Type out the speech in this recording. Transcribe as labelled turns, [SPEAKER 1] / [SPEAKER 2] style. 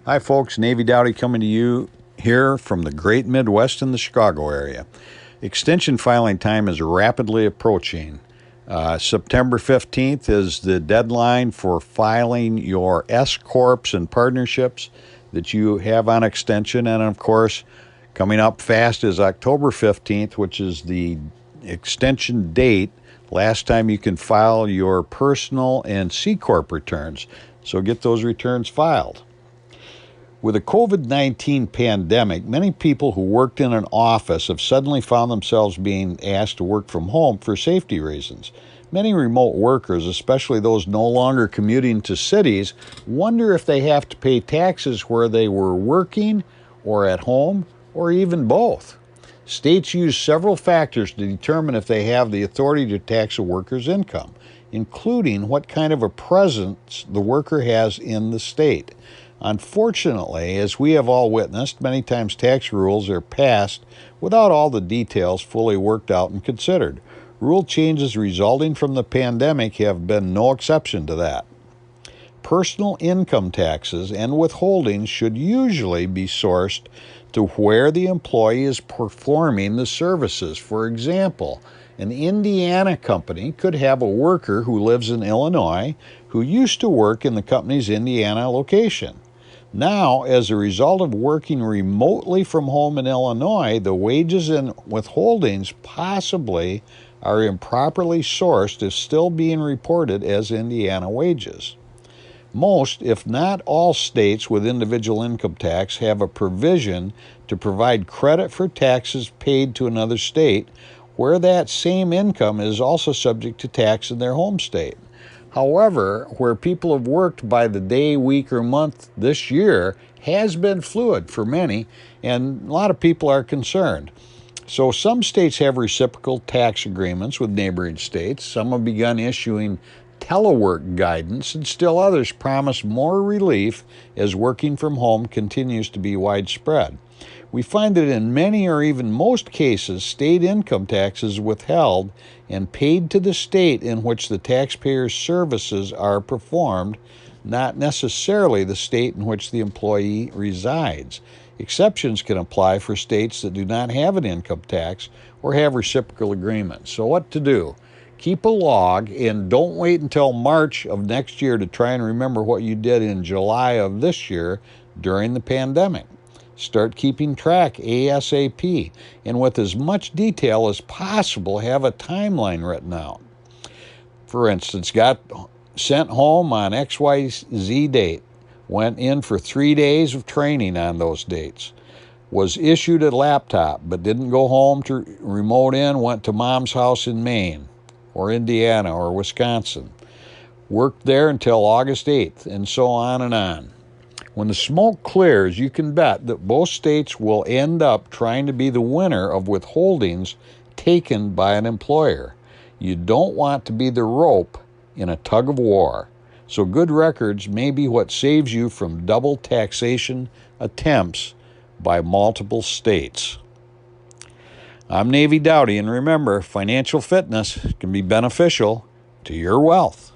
[SPEAKER 1] Hi, folks. Navy Dowdy coming to you here from the great Midwest in the Chicago area. Extension filing time is rapidly approaching. September 15th is the deadline for filing your S Corps and partnerships that you have on extension. And of course, coming up fast is October 15th, which is the extension date. Last time you can file your personal and C Corp returns. So get those returns filed. With the COVID-19 pandemic, many people who worked in an office have suddenly found themselves being asked to work from home for safety reasons. Many remote workers, especially those no longer commuting to cities, wonder if they have to pay taxes where they were working or at home or even both. States use several factors to determine if they have the authority to tax a worker's income, including what kind of a presence the worker has in the state. Unfortunately, as we have all witnessed, many times tax rules are passed without all the details fully worked out and considered. Rule changes resulting from the pandemic have been no exception to that. Personal income taxes and withholdings should usually be sourced to where the employee is performing the services. For example, an Indiana company could have a worker who lives in Illinois who used to work in the company's Indiana location. Now, as a result of working remotely from home in Illinois, the wages and withholdings possibly are improperly sourced as still being reported as Indiana wages. Most, if not all, states with individual income tax have a provision to provide credit for taxes paid to another state where that same income is also subject to tax in their home state. However, where people have worked by the day, week, or month this year has been fluid for many, and a lot of people are concerned. So some states have reciprocal tax agreements with neighboring states. Some have begun issuing telework guidance, and still others promise more relief as working from home continues to be widespread. We find that in many or even most cases, state income tax is withheld and paid to the state in which the taxpayer's services are performed, not necessarily the state in which the employee resides. Exceptions can apply for states that do not have an income tax or have reciprocal agreements. So what to do? Keep a log and don't wait until March of next year to try and remember what you did in July of this year during the pandemic. Start keeping track ASAP, and with as much detail as possible, have a timeline written out. For instance, got sent home on XYZ date, went in for 3 days of training on those dates, was issued a laptop but didn't go home to remote in, went to mom's house in Maine or Indiana or Wisconsin, worked there until August 8th, and so on and on. When the smoke clears, you can bet that both states will end up trying to be the winner of withholdings taken by an employer. You don't want to be the rope in a tug of war. So good records may be what saves you from double taxation attempts by multiple states. I'm Navy Dowdy, and remember, financial fitness can be beneficial to your wealth.